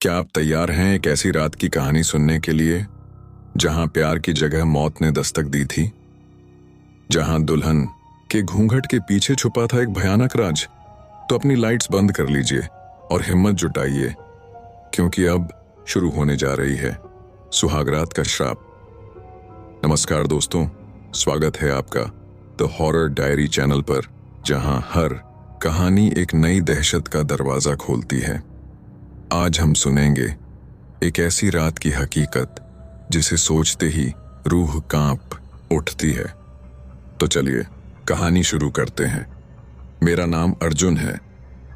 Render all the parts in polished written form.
क्या आप तैयार हैं एक ऐसी रात की कहानी सुनने के लिए जहां प्यार की जगह मौत ने दस्तक दी थी, जहां दुल्हन के घूंघट के पीछे छुपा था एक भयानक राज। तो अपनी लाइट्स बंद कर लीजिए और हिम्मत जुटाइए, क्योंकि अब शुरू होने जा रही है सुहागरात का श्राप। नमस्कार दोस्तों, स्वागत है आपका द हॉरर डायरी चैनल पर, जहां हर कहानी एक नई दहशत का दरवाजा खोलती है। आज हम सुनेंगे एक ऐसी रात की हकीकत जिसे सोचते ही रूह कांप उठती है। तो चलिए कहानी शुरू करते हैं। मेरा नाम अर्जुन है।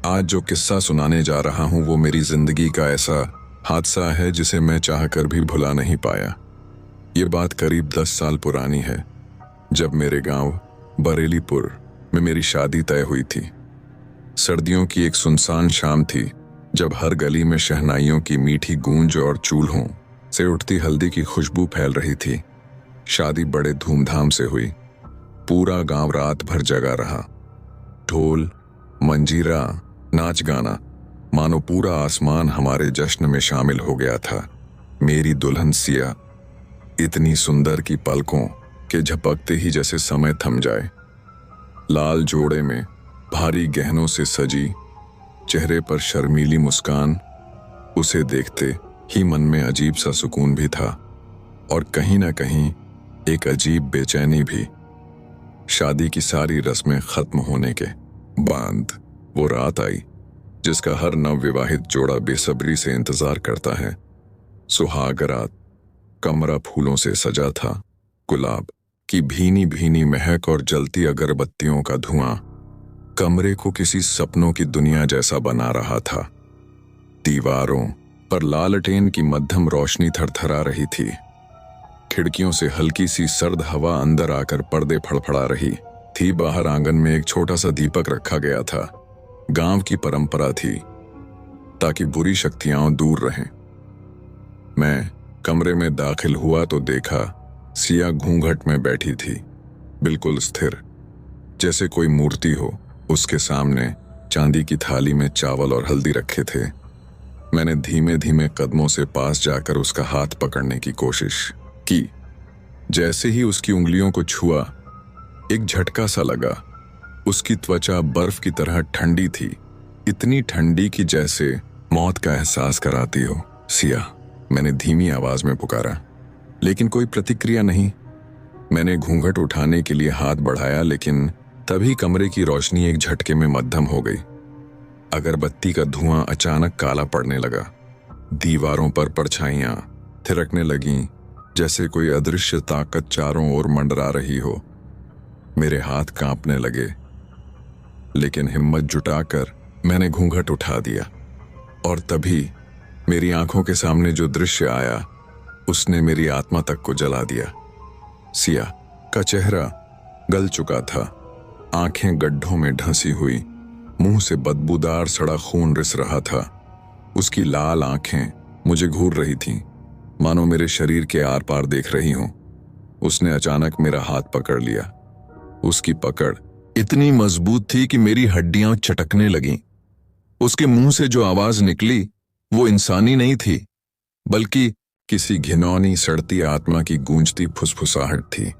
आज जो किस्सा सुनाने जा रहा हूं वो मेरी जिंदगी का ऐसा हादसा है जिसे मैं चाहकर भी भुला नहीं पाया। ये बात करीब 10 साल पुरानी है, जब मेरे गांव बरेलीपुर में मेरी शादी तय हुई थी। सर्दियों की एक सुनसान शाम थी, जब हर गली में शहनाइयों की मीठी गूंज और चूल्हों से उठती हल्दी की खुशबू फैल रही थी। शादी बड़े धूमधाम से हुई। पूरा गांव रात भर जगा रहा। ढोल, मंजीरा, नाच गाना, मानो पूरा आसमान हमारे जश्न में शामिल हो गया था। मेरी दुल्हन सिया इतनी सुंदर की पलकों के झपकते ही जैसे समय थम जाए। लाल जोड़े में भारी गहनों से सजी, चेहरे पर शर्मीली मुस्कान। उसे देखते ही मन में अजीब सा सुकून भी था और कहीं ना कहीं एक अजीब बेचैनी भी। शादी की सारी रस्में खत्म होने के बाद वो रात आई जिसका हर नवविवाहित जोड़ा बेसब्री से इंतजार करता है। सुहाग रात। कमरा फूलों से सजा था। गुलाब की भीनी भीनी महक और जलती अगरबत्तियों का धुआं कमरे को किसी सपनों की दुनिया जैसा बना रहा था। दीवारों पर लालटेन की मध्यम रोशनी थरथरा रही थी। खिड़कियों से हल्की सी सर्द हवा अंदर आकर पर्दे फड़फड़ा रही थी। बाहर आंगन में एक छोटा सा दीपक रखा गया था। गांव की परंपरा थी, ताकि बुरी शक्तियां दूर रहें। मैं कमरे में दाखिल हुआ तो देखा सिया घूंघट में बैठी थी, बिल्कुल स्थिर, जैसे कोई मूर्ति हो। उसके सामने चांदी की थाली में चावल और हल्दी रखे थे। मैंने धीमे धीमे कदमों से पास जाकर उसका हाथ पकड़ने की कोशिश की। जैसे ही उसकी उंगलियों को छुआ, एक झटका सा लगा। उसकी त्वचा बर्फ की तरह ठंडी थी, इतनी ठंडी कि जैसे मौत का एहसास कराती हो। सिया, मैंने धीमी आवाज में पुकारा, लेकिन कोई प्रतिक्रिया नहीं। मैंने घूंघट उठाने के लिए हाथ बढ़ाया, लेकिन तभी कमरे की रोशनी एक झटके में मद्धम हो गई। अगरबत्ती का धुआं अचानक काला पड़ने लगा। दीवारों पर परछाइयां थिरकने लगीं, जैसे कोई अदृश्य ताकत चारों ओर मंडरा रही हो। मेरे हाथ कांपने लगे, लेकिन हिम्मत जुटाकर मैंने घूंघट उठा दिया। और तभी मेरी आंखों के सामने जो दृश्य आया, उसने मेरी आत्मा तक को जला दिया। सिया का चेहरा गल चुका था, आंखें गड्ढों में ढंसी हुई, मुंह से बदबूदार सड़ा खून रिस रहा था। उसकी लाल आंखें मुझे घूर रही थीं, मानो मेरे शरीर के आर पार देख रही हों। उसने अचानक मेरा हाथ पकड़ लिया। उसकी पकड़ इतनी मजबूत थी कि मेरी हड्डियां चटकने लगीं। उसके मुंह से जो आवाज निकली वो इंसानी नहीं थी, बल्कि किसी घिनौनी सड़ती आत्मा की गूंजती फुसफुसाहट थी।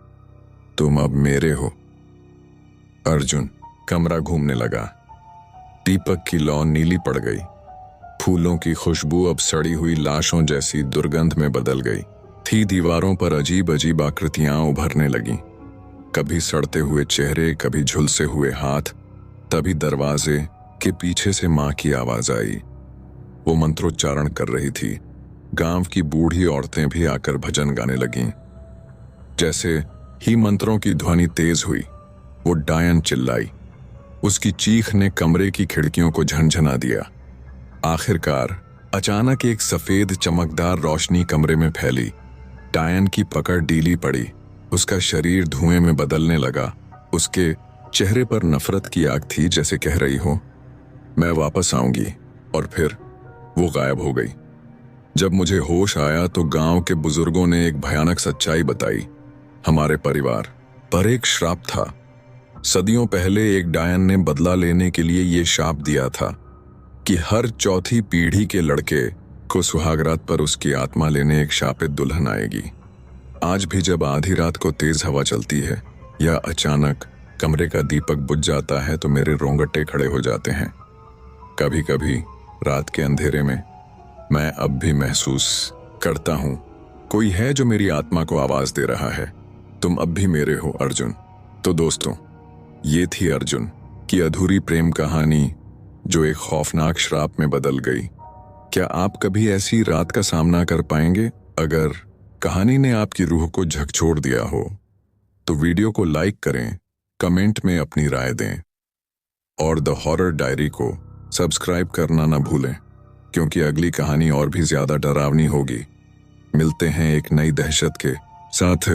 तुम अब मेरे हो। अर्जुन। कमरा घूमने लगा। दीपक की लौ नीली पड़ गई। फूलों की खुशबू अब सड़ी हुई लाशों जैसी दुर्गंध में बदल गई थी। दीवारों पर अजीब अजीब आकृतियां उभरने लगीं, कभी सड़ते हुए चेहरे, कभी झुलसे हुए हाथ। तभी दरवाजे के पीछे से मां की आवाज आई। वो मंत्रोच्चारण कर रही थी। गांव की बूढ़ी औरतें भी आकर भजन गाने लगीं। जैसे ही मंत्रों की ध्वनि तेज हुई, वो डायन चिल्लाई। उसकी चीख ने कमरे की खिड़कियों को झनझना दिया। आखिरकार अचानक एक सफेद चमकदार रोशनी कमरे में फैली। डायन की पकड़ ढीली पड़ी। उसका शरीर धुएं में बदलने लगा। उसके चेहरे पर नफरत की आग थी, जैसे कह रही हो, मैं वापस आऊंगी। और फिर वो गायब हो गई। जब मुझे होश आया तो गांव के बुजुर्गों ने एक भयानक सच्चाई बताई। हमारे परिवार पर एक श्राप था। सदियों पहले एक डायन ने बदला लेने के लिए ये शाप दिया था कि हर चौथी पीढ़ी के लड़के को सुहागरात पर उसकी आत्मा लेने एक शापित दुल्हन आएगी। आज भी जब आधी रात को तेज हवा चलती है या अचानक कमरे का दीपक बुझ जाता है तो मेरे रोंगटे खड़े हो जाते हैं। कभी कभी रात के अंधेरे में मैं अब भी महसूस करता हूं कोई है जो मेरी आत्मा को आवाज दे रहा है, तुम अब भी मेरे हो अर्जुन। तो दोस्तों, ये थी अर्जुन की अधूरी प्रेम कहानी जो एक खौफनाक श्राप में बदल गई। क्या आप कभी ऐसी रात का सामना कर पाएंगे? अगर कहानी ने आपकी रूह को झकझोर दिया हो तो वीडियो को लाइक करें, कमेंट में अपनी राय दें और द हॉरर डायरी को सब्सक्राइब करना ना भूलें, क्योंकि अगली कहानी और भी ज्यादा डरावनी होगी। मिलते हैं एक नई दहशत के साथ।